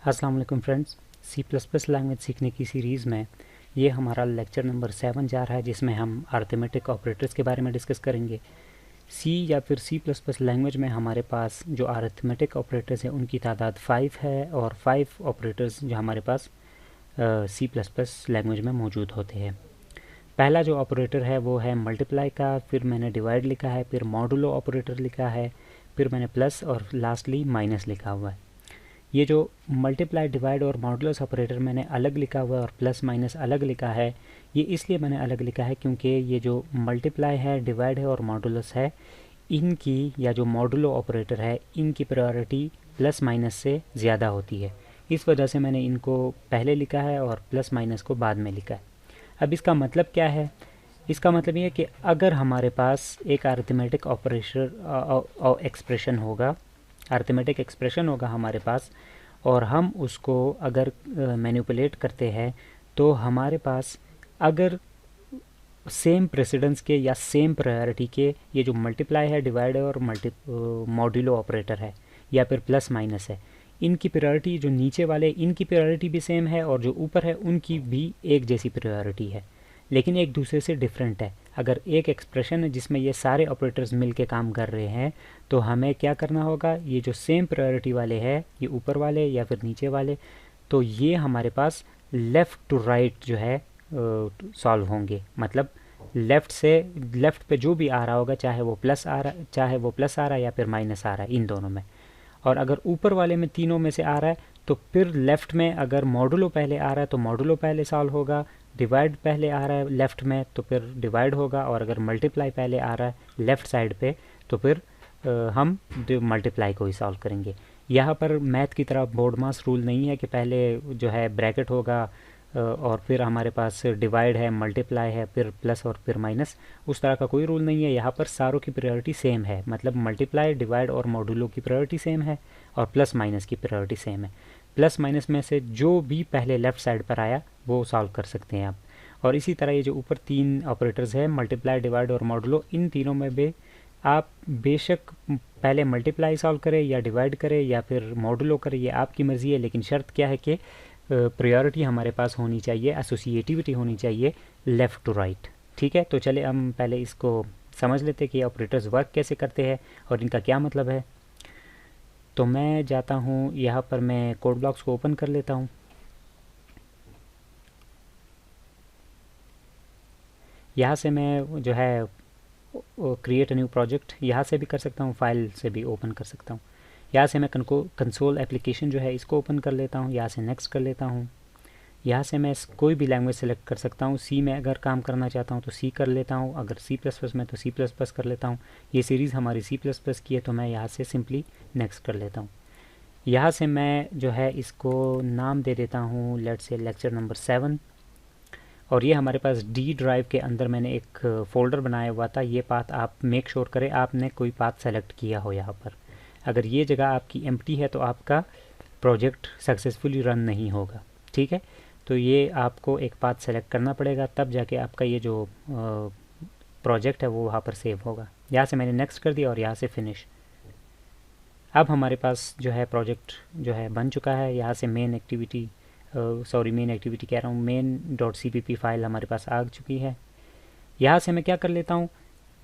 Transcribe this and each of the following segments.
अस्सलाम वालेकुम friends, C++ language सीखने की सीरीज़ में ये हमारा लेक्चर नंबर 7 जा रहा है, जिसमें हम अरिथमेटिक ऑपरेटर्स के बारे में डिस्कस करेंगे। सी या फिर C++ लैंग्वेज में हमारे पास जो अरिथमेटिक ऑपरेटर्स हैं उनकी तादाद 5 है और 5 ऑपरेटर्स जो हमारे पास C++ लैंग्वेज में मौजूद होते हैं। पहला जो ऑपरेटर है वो है मल्टीप्लाई का, फिर मैंने डिवाइड लिखा है, फिर मॉडुलो ऑपरेटर लिखा है, फिर मैंने प्लस और लास्टली माइनस लिखा हुआ है। ये जो मल्टीप्लाई, डिवाइड और मॉडुलस ऑपरेटर मैंने अलग लिखा हुआ है और प्लस माइनस अलग लिखा है, ये इसलिए मैंने अलग लिखा है क्योंकि ये जो मल्टीप्लाई है, डिवाइड है और मॉडुलस है, इनकी या जो मॉडुलो ऑपरेटर है इनकी प्रायोरिटी प्लस माइनस से ज़्यादा होती है। इस वजह से मैंने इनको पहले लिखा है और प्लस माइनस को बाद में लिखा है। अब इसका मतलब क्या है? इसका मतलब ये है कि अगर हमारे पास एक अरिथमेटिक ऑपरेशन एक्सप्रेशन होगा, अरिथमेटिक एक्सप्रेशन होगा हमारे पास, और हम उसको अगर मैनिपुलेट करते हैं तो हमारे पास अगर सेम प्रेसिडेंस के या सेम प्रायोरिटी के ये जो मल्टीप्लाई है, डिवाइड है और मॉड्यूलो ऑपरेटर है या फिर प्लस माइनस है, इनकी प्रायोरिटी जो नीचे वाले इनकी प्रायोरिटी भी सेम है और जो ऊपर है उनकी भी एक जैसी प्रायोरिटी है, लेकिन एक दूसरे से डिफरेंट है। अगर एक एक्सप्रेशन है जिसमें ये सारे ऑपरेटर्स मिलके काम कर रहे हैं तो हमें क्या करना होगा, ये जो सेम प्रायोरिटी वाले हैं, ये ऊपर वाले या फिर नीचे वाले, तो ये हमारे पास लेफ़्ट टू राइट जो है सॉल्व होंगे। मतलब लेफ़्ट पे जो भी आ रहा होगा, चाहे वो प्लस आ रहा है या फिर माइनस आ रहा है, इन दोनों में। और अगर ऊपर वाले में तीनों में से आ रहा है तो फिर लेफ़्ट में अगर मॉडुलो पहले आ रहा है तो मॉडुलो पहले सॉल्व होगा, डिवाइड पहले आ रहा है लेफ़्ट में तो फिर डिवाइड होगा, और अगर मल्टीप्लाई पहले आ रहा है लेफ़्ट साइड पे तो फिर हम मल्टीप्लाई को ही सॉल्व करेंगे। यहाँ पर मैथ की तरह बोर्ड मास रूल नहीं है कि पहले जो है ब्रैकेट होगा और फिर हमारे पास डिवाइड है, मल्टीप्लाई है, फिर प्लस और फिर माइनस। उस तरह का कोई रूल नहीं है। यहाँ पर सारों की प्रायोरिटी सेम है, मतलब मल्टीप्लाई, डिवाइड और मॉडुलो की प्रायोरिटी सेम है और प्लस माइनस की प्रायोरिटी सेम है। प्लस माइनस में से जो भी पहले लेफ़्ट साइड पर आया वो सॉल्व कर सकते हैं आप। और इसी तरह ये जो ऊपर तीन ऑपरेटर्स हैं, मल्टीप्लाई, डिवाइड और मॉडुलो, इन तीनों में भी आप बेशक पहले मल्टीप्लाई सॉल्व करें या डिवाइड करें या फिर मॉडुलो करें, ये आपकी मर्ज़ी है, लेकिन शर्त क्या है कि प्रायोरिटी हमारे पास होनी चाहिए, एसोसिएटिविटी होनी चाहिए लेफ़्ट टू राइट। ठीक है, तो चले हम पहले इसको समझ लेते हैं कि ऑपरेटर्स वर्क कैसे करते हैं और इनका क्या मतलब है। तो मैं जाता हूँ यहाँ पर, मैं कोड ब्लॉक्स को ओपन कर लेता हूँ। यहाँ से मैं जो है क्रिएट न्यू प्रोजेक्ट यहाँ से भी कर सकता हूँ, फाइल से भी ओपन कर सकता हूँ। यहाँ से मैं कंसोल एप्लीकेशन जो है इसको ओपन कर लेता हूँ, यहाँ से नेक्स्ट कर लेता हूँ। यहाँ से मैं कोई भी लैंग्वेज सेलेक्ट कर सकता हूँ। सी में अगर काम करना चाहता हूँ तो सी कर लेता हूँ, अगर C++ में तो C++ कर लेता हूँ। ये सीरीज़ हमारी C++ की है तो मैं यहाँ से सिंपली नेक्स्ट कर लेता हूँ। यहाँ से मैं जो है इसको नाम दे देता हूँ, लेट्स से लेक्चर नंबर 7। और ये हमारे पास डी ड्राइव के अंदर मैंने एक फ़ोल्डर बनाया हुआ था। ये पाथ आप मेक श्योर करें आपने कोई पाथ सेलेक्ट किया हो यहाँ पर। अगर ये जगह आपकी एम्प्टी है तो आपका प्रोजेक्ट सक्सेसफुली रन नहीं होगा। ठीक है, तो ये आपको एक पाथ सेलेक्ट करना पड़ेगा, तब जाके आपका ये जो प्रोजेक्ट है वो वहाँ पर सेव होगा। यहाँ से मैंने नेक्स्ट कर दिया और यहाँ से फिनिश। अब हमारे पास जो है प्रोजेक्ट जो है बन चुका है। यहाँ से मेन एक्टिविटी कह रहा हूँ, main.cpp फाइल हमारे पास आ चुकी है। यहाँ से मैं क्या कर लेता हूँ,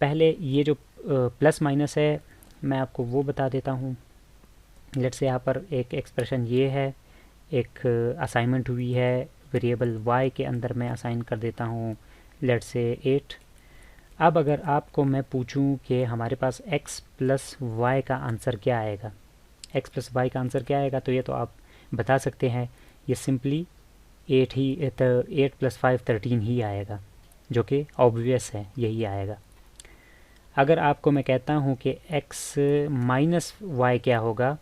पहले ये जो प्लस माइनस है मैं आपको वो बता देता हूँ। लेट्स से यहाँ पर एक एक्सप्रेशन ये है, एक असाइनमेंट हुई है, वेरिएबल y के अंदर मैं असाइन कर देता हूँ लेट्स से 8। अब अगर आपको मैं पूछूं कि हमारे पास x प्लस वाई का आंसर क्या आएगा, x प्लस वाई का आंसर क्या आएगा, तो ये तो आप बता सकते हैं, ये सिंपली 8 प्लस 5 13 ही आएगा, जो कि ऑब्वियस है, यही आएगा। अगर आपको मैं कहता हूँ कि x माइनस वाई क्या होगा,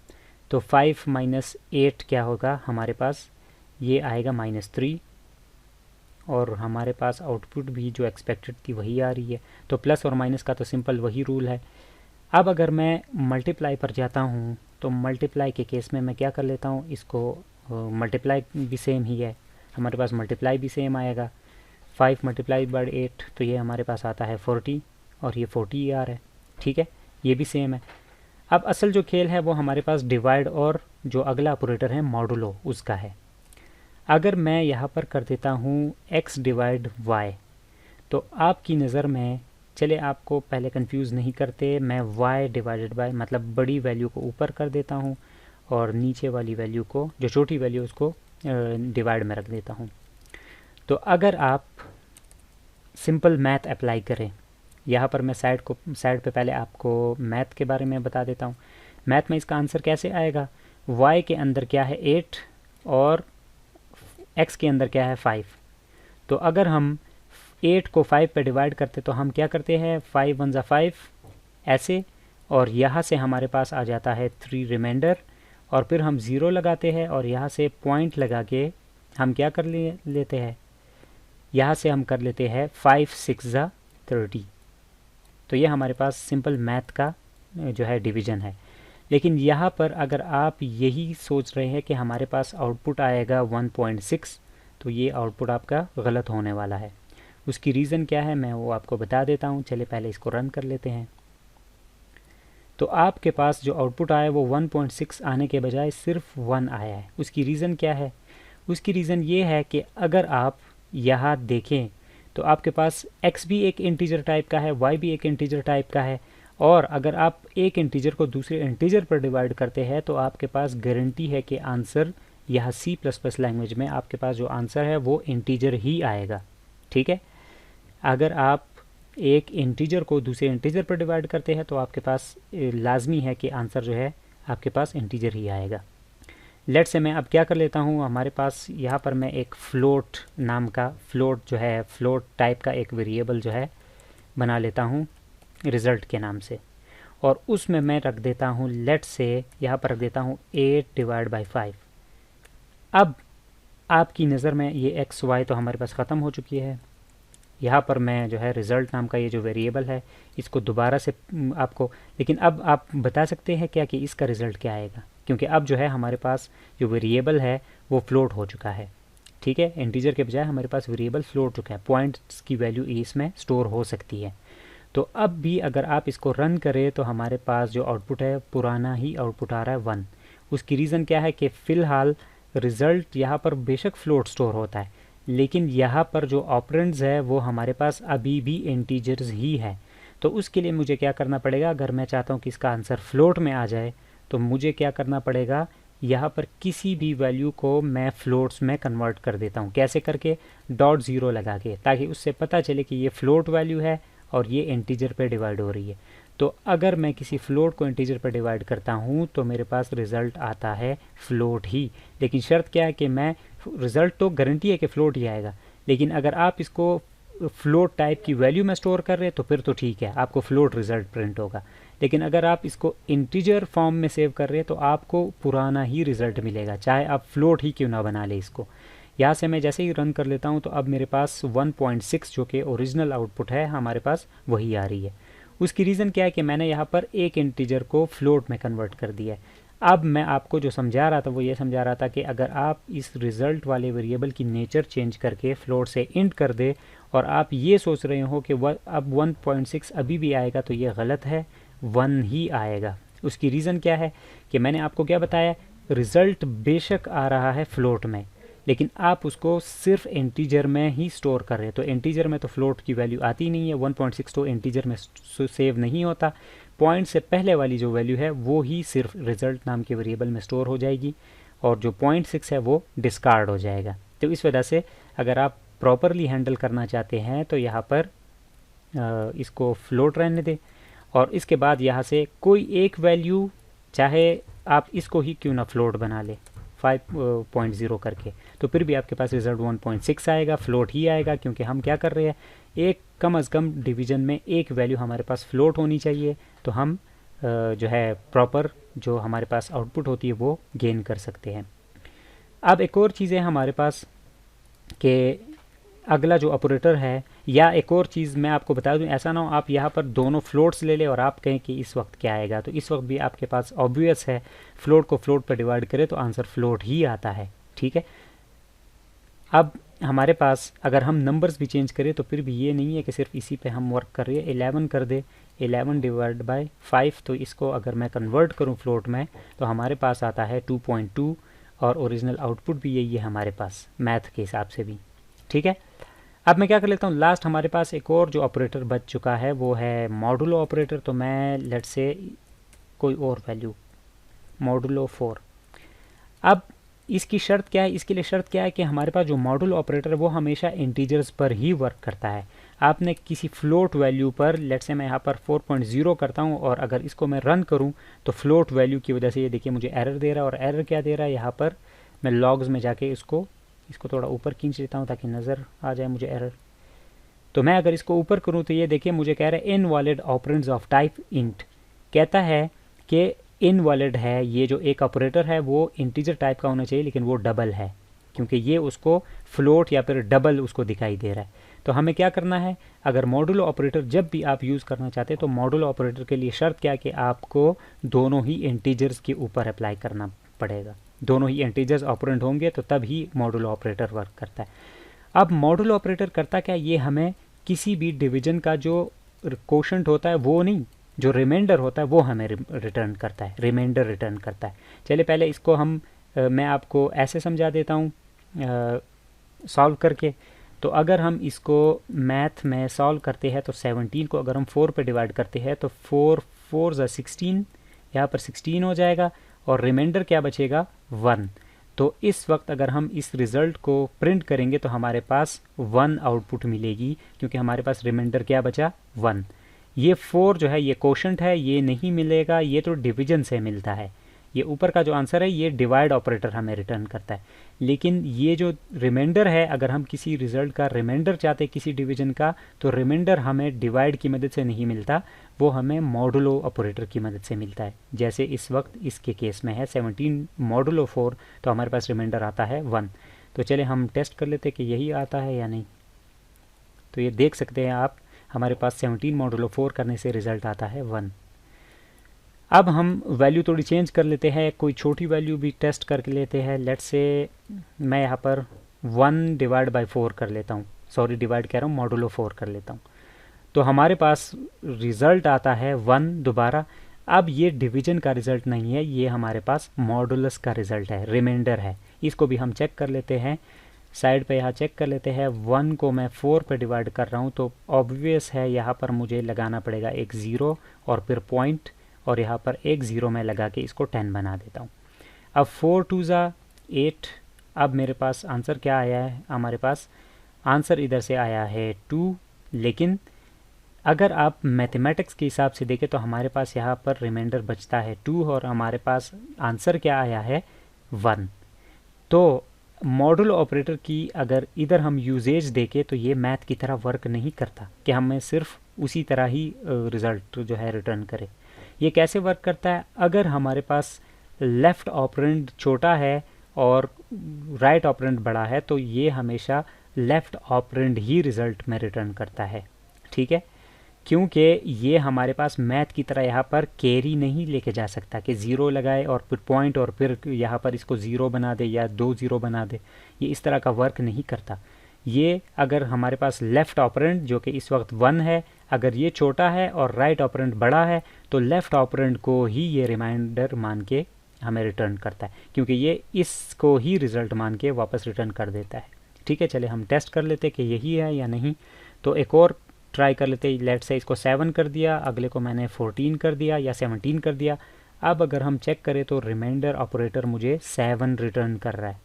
तो 5 माइनस 8 क्या होगा हमारे पास, ये आएगा -3, और हमारे पास आउटपुट भी जो एक्सपेक्टेड थी वही आ रही है। तो प्लस और माइनस का तो सिंपल वही रूल है। अब अगर मैं मल्टीप्लाई पर जाता हूँ तो मल्टीप्लाई के केस में मैं क्या कर लेता हूँ, इसको मल्टीप्लाई भी सेम ही है, हमारे पास मल्टीप्लाई भी सेम आएगा। 5 मल्टीप्लाई बाय 8 तो ये हमारे पास आता है 40, और ये 40 ही आ रहा है। ठीक है, ये भी सेम है। अब असल जो खेल है वो हमारे पास डिवाइड और जो अगला ऑपरेटर है मॉडुलो उसका है। अगर मैं यहाँ पर कर देता हूँ x डिवाइड y, तो आपकी नज़र में, चले आपको पहले कंफ्यूज नहीं करते, मैं y डिवाइडेड बाय मतलब बड़ी वैल्यू को ऊपर कर देता हूँ और नीचे वाली वैल्यू को, जो छोटी वैल्यू उसको डिवाइड में रख देता हूँ। तो अगर आप सिंपल मैथ अप्लाई करें, यहाँ पर मैं साइड पे पहले आपको मैथ के बारे में बता देता हूँ। मैथ में इसका आंसर कैसे आएगा, y के अंदर क्या है 8 और x के अंदर क्या है 5। तो अगर हम 8 को 5 पे डिवाइड करते तो हम क्या करते हैं 5 1 जा 5 ऐसे, और यहाँ से हमारे पास आ जाता है 3 रिमाइंडर, और फिर हम 0 लगाते हैं और यहाँ से पॉइंट लगा के हम क्या कर लेते हैं, यहाँ से हम कर लेते हैं 5 6 जा 30। तो ये हमारे पास सिंपल मैथ का जो है डिवीज़न है। लेकिन यहाँ पर अगर आप यही सोच रहे हैं कि हमारे पास आउटपुट आएगा 1.6, तो ये आउटपुट आपका गलत होने वाला है। उसकी रीज़न क्या है मैं वो आपको बता देता हूँ। चलिए पहले इसको रन कर लेते हैं। तो आपके पास जो आउटपुट आया वो 1.6 आने के बजाय सिर्फ 1 आया है। उसकी रीज़न क्या है, उसकी रीज़न ये है कि अगर आप यहाँ देखें तो आपके पास x भी एक इंटीजर टाइप का है, y भी एक इंटीजर टाइप का है, और अगर आप एक इंटीजर को दूसरे इंटीजर पर डिवाइड करते हैं तो आपके पास गारंटी है कि आंसर यह C++ लैंग्वेज में आपके पास जो आंसर है वो इंटीजर ही आएगा। ठीक है, अगर आप एक इंटीजर को दूसरे इंटीजर पर डिवाइड करते हैं तो आपके पास लाजमी है कि आंसर जो है आपके पास इंटीजर ही आएगा। लेट से मैं अब क्या कर लेता हूँ, हमारे पास यहाँ पर मैं एक फ्लोट नाम का, फ्लोट टाइप का एक वेरिएबल जो है बना लेता हूँ रिज़ल्ट के नाम से, और उसमें मैं रख देता हूँ, लेट से यहाँ पर रख देता हूँ 8 डिवाइड बाई 5। अब आपकी नज़र में ये x y तो हमारे पास ख़त्म हो चुकी है। यहाँ पर मैं जो है रिज़ल्ट नाम का ये जो वेरिएबल है इसको दोबारा से आपको, लेकिन अब आप बता सकते हैं क्या कि इसका रिज़ल्ट क्या आएगा, क्योंकि अब जो है हमारे पास जो वेरिएबल है वो फ्लोट हो चुका है। ठीक है, इंटीजर के बजाय हमारे पास वेरिएबल फ्लोट चुका है, पॉइंट्स की वैल्यू इसमें स्टोर हो सकती है। तो अब भी अगर आप इसको रन करें तो हमारे पास जो आउटपुट है पुराना ही आउटपुट आ रहा है 1। उसकी रीज़न क्या है कि फ़िलहाल रिज़ल्ट यहाँ पर बेशक फ्लोट स्टोर होता है, लेकिन यहाँ पर जो ऑपरेंड्स है वो हमारे पास अभी भी इंटीजर्स ही है। तो उसके लिए मुझे क्या करना पड़ेगा, अगर मैं चाहता हूँ कि इसका आंसर फ्लोट में आ जाए तो मुझे क्या करना पड़ेगा, यहाँ पर किसी भी वैल्यू को मैं फ्लोट्स में कन्वर्ट कर देता हूँ। कैसे करके, .0 लगा के, ताकि उससे पता चले कि ये फ्लोट वैल्यू है और ये इंटीजर पे डिवाइड हो रही है। तो अगर मैं किसी फ्लोट को इंटीजर पर डिवाइड करता हूँ तो मेरे पास रिज़ल्ट आता है फ्लोट ही। लेकिन शर्त क्या है कि मैं, रिज़ल्ट तो गारंटी है कि फ्लोट ही आएगा, लेकिन अगर आप इसको फ्लोट टाइप की वैल्यू में स्टोर कर रहे हैं तो फिर तो ठीक है, आपको फ्लोट रिज़ल्ट प्रिंट होगा। लेकिन अगर आप इसको इंटीजर फॉर्म में सेव कर रहे हैं तो आपको पुराना ही रिज़ल्ट मिलेगा, चाहे आप फ्लोट ही क्यों ना बना ले इसको। यहाँ से मैं जैसे ही रन कर लेता हूँ तो अब मेरे पास 1.6 जो कि ओरिजिनल आउटपुट है हमारे पास वही आ रही है। उसकी रीज़न क्या है कि मैंने यहाँ पर एक इंटीजर को फ्लोट में कन्वर्ट कर दिया है। अब मैं आपको जो समझा रहा था वो ये समझा रहा था कि अगर आप इस रिज़ल्ट वाले वेरिएबल की नेचर चेंज करके फ्लोट से इंट कर दे और आप ये सोच रहे हो कि अब 1.6 अभी भी आएगा, तो ये गलत है, 1 ही आएगा। उसकी रीज़न क्या है कि मैंने आपको क्या बताया, रिज़ल्ट बेशक आ रहा है फ्लोट में, लेकिन आप उसको सिर्फ इंटीजर में ही स्टोर कर रहे हैं। तो इंटीजर में तो फ्लोट की वैल्यू आती नहीं है, 1.6 तो इंटीजर में सेव नहीं होता। पॉइंट से पहले वाली जो वैल्यू है वो ही सिर्फ रिज़ल्ट नाम के वेरिएबल में स्टोर हो जाएगी, और जो 0.6 है वो डिस्कार्ड हो जाएगा। तो इस वजह से अगर आप प्रॉपरली हैंडल करना चाहते हैं तो यहाँ पर इसको फ्लोट रहने दें, और इसके बाद यहाँ से कोई एक वैल्यू, चाहे आप इसको ही क्यों ना फ्लोट बना ले 5.0 करके, तो फिर भी आपके पास रिज़ल्ट 1.6 आएगा, फ्लोट ही आएगा, क्योंकि हम क्या कर रहे हैं, एक कम अज़ कम डिवीज़न में एक वैल्यू हमारे पास फ्लोट होनी चाहिए, तो हम जो है प्रॉपर जो हमारे पास आउटपुट होती है वो गेन कर सकते हैं। अब एक और चीज़ है हमारे पास कि अगला जो ऑपरेटर है, या एक और चीज़ मैं आपको बता दूं, ऐसा ना हो आप यहाँ पर दोनों फ्लोट्स ले लें और आप कहें कि इस वक्त क्या आएगा। तो इस वक्त भी आपके पास ऑब्वियस है, फ्लोट को फ्लोट पर डिवाइड करें तो आंसर फ्लोट ही आता है। ठीक है, अब हमारे पास अगर हम नंबर्स भी चेंज करें तो फिर भी ये नहीं है कि सिर्फ इसी पे हम वर्क कर रहे हैं। 11 कर दे, 11 डिवाइड बाय 5, तो इसको अगर मैं कन्वर्ट करूं फ्लोट में तो हमारे पास आता है 2.2 और ओरिजिनल आउटपुट भी यही है हमारे पास मैथ के हिसाब से भी। ठीक है, अब मैं क्या कर लेता हूँ, लास्ट हमारे पास एक और जो ऑपरेटर बच चुका है वो है मॉडुलो ऑपरेटर। तो मैं लेट्स से कोई और वैल्यू मॉडुलो 4। अब इसकी शर्त क्या है, इसके लिए शर्त क्या है कि हमारे पास जो मॉडुलो ऑपरेटर है वो हमेशा इंटीजर्स पर ही वर्क करता है। आपने किसी फ्लोट वैल्यू पर, लेट्स से मैं यहाँ पर 4.0 करता हूँ और अगर इसको मैं रन करूँ तो फ्लोट वैल्यू की वजह से ये देखिए मुझे एरर दे रहा है। और एरर क्या दे रहा है, यहाँ पर मैं लॉग्स में जाके इसको थोड़ा ऊपर खींच लेता हूँ ताकि नज़र आ जाए मुझे एरर। तो मैं अगर इसको ऊपर करूँ तो ये देखिए मुझे कह रहा है invalid operands of type int, कहता है कि इनवैलिड है, ये जो एक ऑपरेटर है वो इंटीजर टाइप का होना चाहिए लेकिन वो डबल है, क्योंकि ये उसको फ्लोट या फिर डबल उसको दिखाई दे रहा है। तो हमें क्या करना है, अगर मॉडुलो ऑपरेटर जब भी आप यूज़ करना चाहते हैं तो मॉडुलो ऑपरेटर के लिए शर्त क्या है कि आपको दोनों ही इंटीजर्स के ऊपर अप्लाई करना पड़ेगा। दोनों ही इंटीजर्स ऑपरेंड होंगे तो तब ही मॉडुलो ऑपरेटर वर्क करता है। अब मॉडुलो ऑपरेटर करता क्या, ये हमें किसी भी डिवीजन का जो कोशेंट होता है वो नहीं, जो रिमाइंडर होता है वो हमें रिटर्न करता है, रिमाइंडर रिटर्न करता है। चलिए पहले इसको मैं आपको ऐसे समझा देता हूँ सॉल्व करके। तो अगर हम इसको मैथ में सॉल्व करते हैं तो 17 को अगर हम 4 पे डिवाइड करते हैं तो 4 4 16, यहाँ पर 16 हो जाएगा और रिमाइंडर क्या बचेगा 1। तो इस वक्त अगर हम इस रिज़ल्ट को प्रिंट करेंगे तो हमारे पास 1 आउटपुट मिलेगी, क्योंकि हमारे पास रिमाइंडर क्या बचा 1। ये 4 जो है ये कोशेंट है, ये नहीं मिलेगा, ये तो डिवीजन से मिलता है। ये ऊपर का जो आंसर है ये डिवाइड ऑपरेटर हमें रिटर्न करता है। लेकिन ये जो रिमाइंडर है, अगर हम किसी रिज़ल्ट का रिमाइंडर चाहते हैं किसी डिवीजन का, तो रिमाइंडर हमें डिवाइड की मदद से नहीं मिलता, वो हमें मॉडुलो ऑपरेटर की मदद से मिलता है। जैसे इस वक्त इसके केस में है 17 मॉडुलो 4, तो हमारे पास रिमाइंडर आता है 1। तो चले हम टेस्ट कर लेते कि यही आता है या नहीं। तो ये देख सकते हैं आप, हमारे पास 17 मॉडुलो 4 करने से रिज़ल्ट आता है 1। अब हम वैल्यू थोड़ी चेंज कर लेते हैं, कोई छोटी वैल्यू भी टेस्ट करके लेते हैं। लेट्स से मैं यहाँ पर 1 डिवाइड बाय 4 कर लेता हूँ, सॉरी डिवाइड कह रहा हूँ, मॉडुलो 4 कर लेता हूँ। तो हमारे पास रिज़ल्ट आता है 1 दोबारा। अब ये डिवीजन का रिज़ल्ट नहीं है, ये हमारे पास मॉडुलस का रिज़ल्ट है, रिमाइंडर है। इसको भी हम चेक कर लेते हैं, साइड पे यहाँ चेक कर लेते हैं। 1 को मैं 4 पे डिवाइड कर रहा हूँ तो ऑब्वियस है यहाँ पर मुझे लगाना पड़ेगा एक 0 और फिर पॉइंट, और यहाँ पर एक 0 मैं लगा के इसको 10 बना देता हूँ। अब 4 2 ज़ा 8। अब मेरे पास आंसर क्या आया है, हमारे पास आंसर इधर से आया है 2। लेकिन अगर आप मैथमेटिक्स के हिसाब से देखें तो हमारे पास यहाँ पर रिमाइंडर बचता है 2 और हमारे पास आंसर क्या आया है 1। तो मॉडुलो ऑपरेटर की अगर इधर हम यूजेज देखें तो ये मैथ की तरह वर्क नहीं करता कि हमें सिर्फ उसी तरह ही रिज़ल्ट जो है रिटर्न करे। ये कैसे वर्क करता है, अगर हमारे पास लेफ़्ट ऑपरेंड छोटा है और राइट ऑपरेंड बड़ा है तो ये हमेशा लेफ़्ट ऑपरेंड ही रिज़ल्ट में रिटर्न करता है। ठीक है, क्योंकि ये हमारे पास मैथ की तरह यहाँ पर कैरी नहीं लेके जा सकता कि 0 लगाए और फिर पॉइंट और फिर यहाँ पर इसको 0 बना दे या 2 0 बना दे, ये इस तरह का वर्क नहीं करता। ये अगर हमारे पास लेफ़्ट ऑपरेंड जो कि इस वक्त 1 है, अगर ये छोटा है और राइट ऑपरेंड बड़ा है तो लेफ़्ट ऑपरेंड को ही ये रिमाइंडर मान के हमें रिटर्न करता है, क्योंकि ये इसको ही रिज़ल्ट मान के वापस रिटर्न कर देता है। ठीक है, चले हम टेस्ट कर लेते कि यही है या नहीं। तो एक और ट्राई कर लेते, लेट से इसको 7 कर दिया, अगले को मैंने 14 कर दिया या 17 कर दिया। अब अगर हम चेक करें तो रिमाइंडर ऑपरेटर मुझे 7 रिटर्न कर रहा है,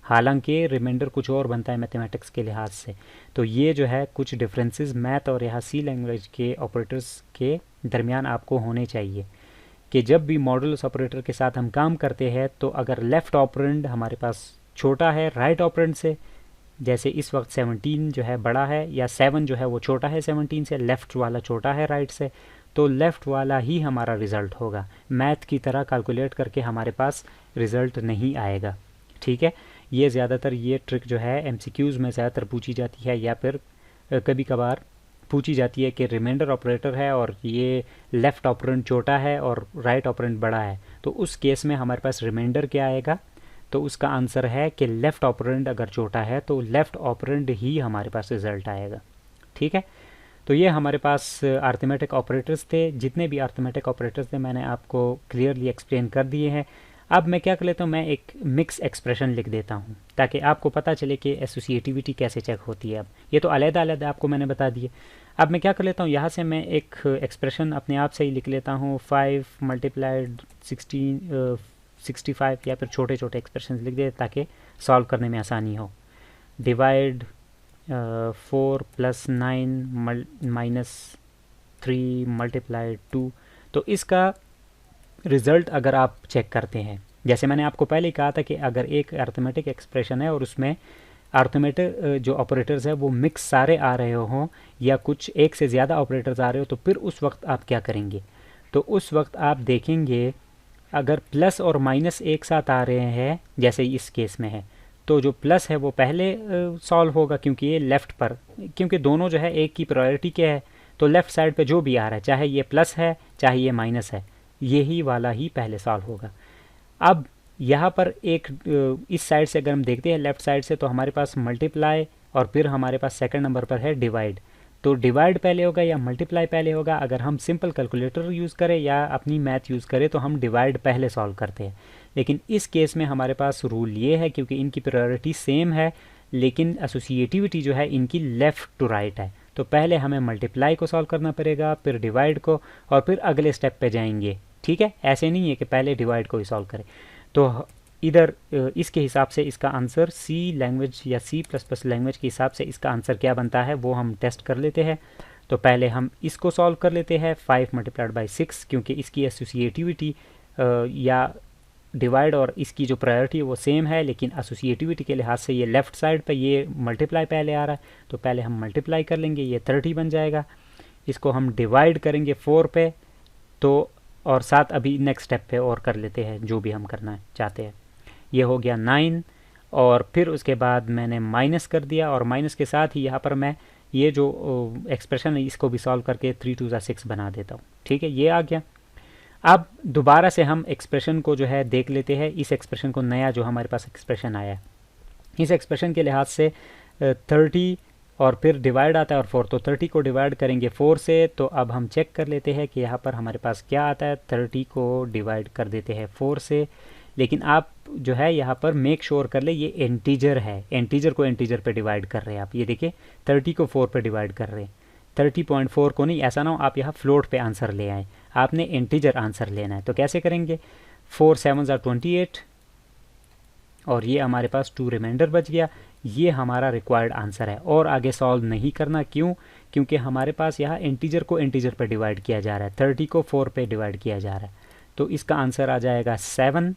हालांकि रिमाइंडर कुछ और बनता है मैथमेटिक्स के लिहाज से। तो ये जो है कुछ डिफरेंसेस मैथ और यहाँ सी लैंग्वेज के ऑपरेटर्स के दरमियान आपको होने चाहिए कि जब भी मॉडुलस ऑपरेटर के साथ हम काम करते हैं तो अगर लेफ़्ट ऑपरेंड हमारे पास छोटा है राइट ऑपरेंड से, जैसे इस वक्त 17 जो है बड़ा है या 7 जो है वो छोटा है 17 से, लेफ़्ट वाला छोटा है राइट से, तो लेफ़्ट वाला ही हमारा रिज़ल्ट होगा। मैथ की तरह कैलकुलेट करके हमारे पास रिज़ल्ट नहीं आएगा। ठीक है, ये ज़्यादातर ये ट्रिक जो है MCQs में ज़्यादातर पूछी जाती है या फिर कभी कभार पूछी जाती है कि रिमाइंडर ऑपरेटर है और ये लेफ़्ट ऑपरेंड छोटा है और राइट ऑपरेंड बड़ा है, तो उस केस में हमारे पास रिमाइंडर क्या आएगा तो उसका आंसर है कि लेफ़्ट ऑपरेंड अगर छोटा है तो लेफ़्ट ऑपरेंड ही हमारे पास रिज़ल्ट आएगा। ठीक है, तो ये हमारे पास अर्थमेटिक ऑपरेटर्स थे। जितने भी अर्थमेटिक ऑपरेटर्स थे मैंने आपको क्लियरली एक्सप्लेन कर दिए हैं। अब मैं क्या कर लेता हूँ, मैं एक मिक्स एक्सप्रेशन लिख देता हूँ ताकि आपको पता चले कि एसोसिएटिविटी कैसे चेक होती है। अब ये तो अलग-अलग आपको मैंने बता दिए। अब मैं क्या कर लेता हूँ, यहाँ से मैं एक एक्सप्रेशन अपने आप से ही लिख लेता हूँ, 5 मल्टीप्लाइड 65 या फिर छोटे छोटे एक्सप्रेशन लिख दे ताकि सॉल्व करने में आसानी हो। Divide 4 + 9 - 3 multiplied 2। तो इसका रिज़ल्ट अगर आप चेक करते हैं, जैसे मैंने आपको पहले ही कहा था कि अगर एक अर्थमेटिक एक्सप्रेशन है और उसमें अर्थमेटिक जो ऑपरेटर्स है वो मिक्स सारे आ रहे हों या कुछ एक से ज़्यादा ऑपरेटर्स आ रहे हो, तो फिर उस वक्त आप क्या करेंगे, तो उस वक्त आप देखेंगे अगर प्लस और माइनस एक साथ आ रहे हैं जैसे इस केस में है, तो जो प्लस है वो पहले सॉल्व होगा क्योंकि ये लेफ़्ट पर, क्योंकि दोनों जो है एक की प्रायोरिटी क्या है, तो लेफ़्ट साइड पे जो भी आ रहा है चाहे ये प्लस है चाहे ये माइनस है, यही वाला ही पहले सॉल्व होगा। अब यहाँ पर एक इस साइड से अगर हम देखते हैं लेफ़्ट साइड से, तो हमारे पास मल्टीप्लाई और फिर हमारे पास सेकंड नंबर पर है डिवाइड। तो डिवाइड पहले होगा या मल्टीप्लाई पहले होगा। अगर हम सिंपल कैलकुलेटर यूज़ करें या अपनी मैथ यूज़ करें तो हम डिवाइड पहले सॉल्व करते हैं, लेकिन इस केस में हमारे पास रूल ये है क्योंकि इनकी प्रायोरिटी सेम है लेकिन एसोसिएटिविटी जो है इनकी लेफ़्ट टू राइट है, तो पहले हमें मल्टीप्लाई को सॉल्व करना पड़ेगा, फिर डिवाइड को, और फिर अगले स्टेप पे जाएंगे। ठीक है, ऐसे नहीं है कि पहले डिवाइड को ही सॉल्व करें। तो इधर इसके हिसाब से इसका आंसर सी लैंग्वेज या C++ लैंग्वेज के हिसाब से इसका आंसर क्या बनता है वो हम टेस्ट कर लेते हैं। तो पहले हम इसको सॉल्व कर लेते हैं, 5 × 6, क्योंकि इसकी एसोसिएटिविटी या डिवाइड और इसकी जो प्रायोरिटी है वो सेम है, लेकिन एसोसिएटिविटी के लिहाज से ये लेफ़्ट साइड पे ये मल्टीप्लाई पहले आ रहा है, तो पहले हम मल्टीप्लाई कर लेंगे, ये 30 बन जाएगा। इसको हम डिवाइड करेंगे 4 पे, तो और साथ अभी नेक्स्ट स्टेप पे और कर लेते हैं जो भी हम करना चाहते हैं। ये हो गया 9, और फिर उसके बाद मैंने माइनस कर दिया, और माइनस के साथ ही यहाँ पर मैं ये जो एक्सप्रेशन है इसको भी सॉल्व करके 3 × 6 बना देता हूँ। ठीक है, ये आ गया। अब दोबारा से हम एक्सप्रेशन को जो है देख लेते हैं, इस एक्सप्रेशन को, नया जो हमारे पास एक्सप्रेशन आया है, इस एक्सप्रेशन के लिहाज से 30 और फिर डिवाइड आता है और 4, तो 30 को डिवाइड करेंगे 4 से, तो अब हम चेक कर लेते हैं कि यहाँ पर हमारे पास क्या आता है। 30 को डिवाइड कर देते हैं 4 से, लेकिन आप जो है यहाँ पर मेक श्योर कर ले ये इंटीजर है, इंटीजर को इंटीजर पे डिवाइड कर रहे हैं आप। ये देखिए 30 को 4 पे डिवाइड कर रहे हैं, 30.4 को नहीं। ऐसा ना हो आप यहाँ फ्लोट पे आंसर ले आए, आपने इंटीजर आंसर लेना है। तो कैसे करेंगे, 4 7 are 28 और ये हमारे पास 2 रिमाइंडर बच गया। ये हमारा रिक्वायर्ड आंसर है और आगे सॉल्व नहीं करना। क्यों? क्योंकि हमारे पास यहाँ इंटीजर को इंटीजर पे डिवाइड किया जा रहा है, 30 को 4 पे डिवाइड किया जा रहा है। तो इसका आंसर आ जाएगा 7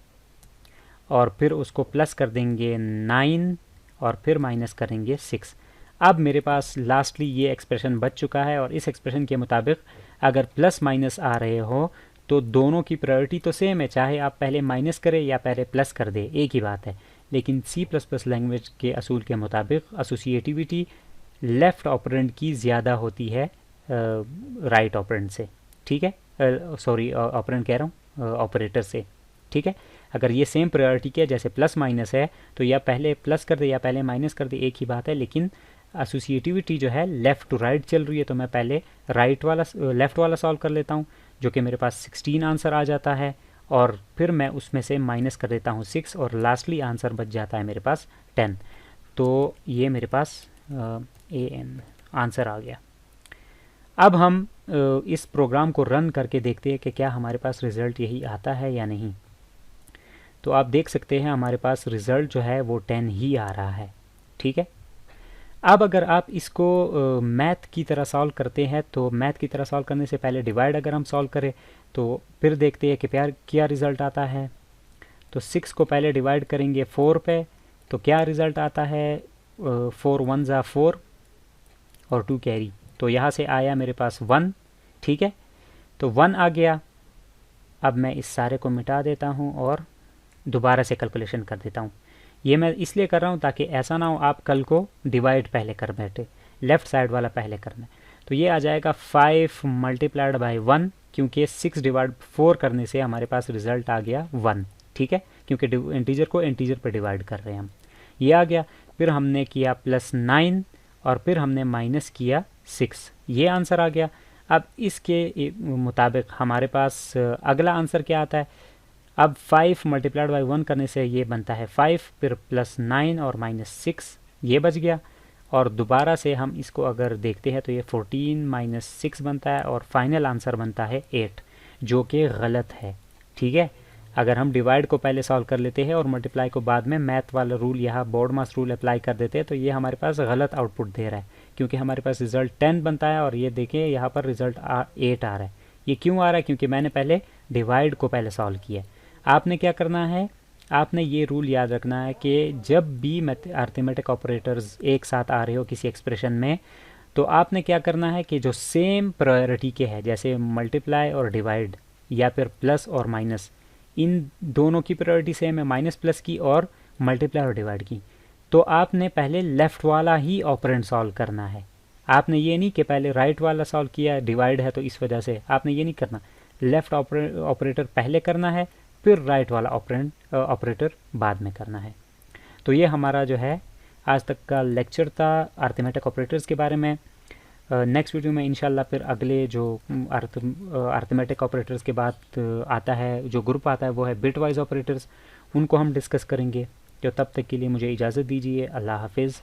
और फिर उसको प्लस कर देंगे 9 और फिर माइनस करेंगे 6। अब मेरे पास लास्टली ये एक्सप्रेशन बच चुका है और इस एक्सप्रेशन के मुताबिक अगर प्लस माइनस आ रहे हो तो दोनों की प्रायोरिटी तो सेम है, चाहे आप पहले माइनस करें या पहले प्लस कर दे, एक ही बात है। लेकिन C++ लैंग्वेज के असूल के मुताबिक एसोसिएटिविटी लेफ़्ट ऑपरेंड की ज़्यादा होती है राइट ऑपरेंड से। ठीक है, सॉरी ऑपरेंड कह रहा हूँ, ऑपरेटर से। ठीक है, अगर ये सेम प्रायोरिटी के जैसे प्लस माइनस है तो या पहले प्लस कर दे या पहले माइनस कर दे, एक ही बात है। लेकिन एसोसिएटिविटी जो है लेफ़्ट टू राइट चल रही है, तो मैं पहले राइट वाला लेफ़्ट वाला सॉल्व कर लेता हूँ, जो कि मेरे पास 16 आंसर आ जाता है, और फिर मैं उसमें से माइनस कर देता हूँ 6 और लास्टली आंसर बच जाता है मेरे पास 10। तो ये मेरे पास AN आंसर आ गया। अब हम इस प्रोग्राम को रन करके देखते हैं कि क्या हमारे पास रिज़ल्ट यही आता है या नहीं। तो आप देख सकते हैं हमारे पास रिज़ल्ट जो है वो 10 ही आ रहा है। ठीक है, अब अगर आप इसको मैथ की तरह सॉल्व करते हैं, तो मैथ की तरह सॉल्व करने से पहले डिवाइड अगर हम सॉल्व करें तो फिर देखते हैं कि क्या रिज़ल्ट आता है। तो 6 को पहले डिवाइड करेंगे 4 पे, तो क्या रिज़ल्ट आता है, 4 1 ज़ा 4 और 2 कैरी, तो यहाँ से आया मेरे पास 1। ठीक है, तो 1 आ गया। अब मैं इस सारे को मिटा देता हूँ और दोबारा से कैलकुलेशन कर देता हूँ। ये मैं इसलिए कर रहा हूँ ताकि ऐसा ना हो आप कल को डिवाइड पहले कर बैठे, लेफ़्ट साइड वाला पहले करना है। तो ये आ जाएगा 5 × 1, क्योंकि 6 / 4 करने से हमारे पास रिज़ल्ट आ गया 1। ठीक है, क्योंकि इंटीजर को इंटीजर पर डिवाइड कर रहे हैं हम। ये आ गया। फिर हमने किया +9 और फिर हमने माइनस किया 6, ये आंसर आ गया। अब इसके मुताबिक हमारे पास अगला आंसर क्या आता है। अब 5 मल्टीप्लाइड बाई 1 करने से ये बनता है 5, फिर +9 और -6 ये बच गया। और दोबारा से हम इसको अगर देखते हैं तो ये 14 - 6 बनता है और फाइनल आंसर बनता है 8, जो कि गलत है। ठीक है, अगर हम डिवाइड को पहले सॉल्व कर लेते हैं और मल्टीप्लाई को बाद में मैथ वाला रूल यहाँ बोर्ड मास रूल अप्लाई कर देते हैं तो ये हमारे पास गलत आउटपुट दे रहा है, क्योंकि हमारे पास रिजल्ट 10 बनता है और ये देखिए यहाँ पर रिजल्ट 8 आ रहा है। ये क्यों आ रहा है, क्योंकि मैंने पहले डिवाइड को पहले सॉल्व किया। आपने क्या करना है, आपने ये रूल याद रखना है कि जब भी अर्थमेटिक ऑपरेटर्स एक साथ आ रहे हो किसी एक्सप्रेशन में, तो आपने क्या करना है कि जो सेम प्रायोरिटी के हैं, जैसे मल्टीप्लाई और डिवाइड या फिर प्लस और माइनस, इन दोनों की प्रायोरिटी सेम है, माइनस प्लस की और मल्टीप्लाई और डिवाइड की, तो आपने पहले लेफ़्ट वाला ही ऑपरेंड सॉल्व करना है। आपने ये नहीं कि पहले राइट वाला सॉल्व किया, डिवाइड है तो इस वजह से, आपने ये नहीं करना। लेफ़्ट ऑपरेटर पहले करना है, फिर राइट वाला ऑपरेटर बाद में करना है। तो ये हमारा जो है आज तक का लेक्चर था अर्थमेटिक ऑपरेटर्स के बारे में। नेक्स्ट वीडियो में इंशाल्लाह फिर अगले जो अर्थमेटिक ऑपरेटर्स के बाद आता है, जो ग्रुप आता है वो है बिटवाइज ऑपरेटर्स, उनको हम डिस्कस करेंगे। तो तब तक के लिए मुझे इजाज़त दीजिए। अल्लाह हाफिज़।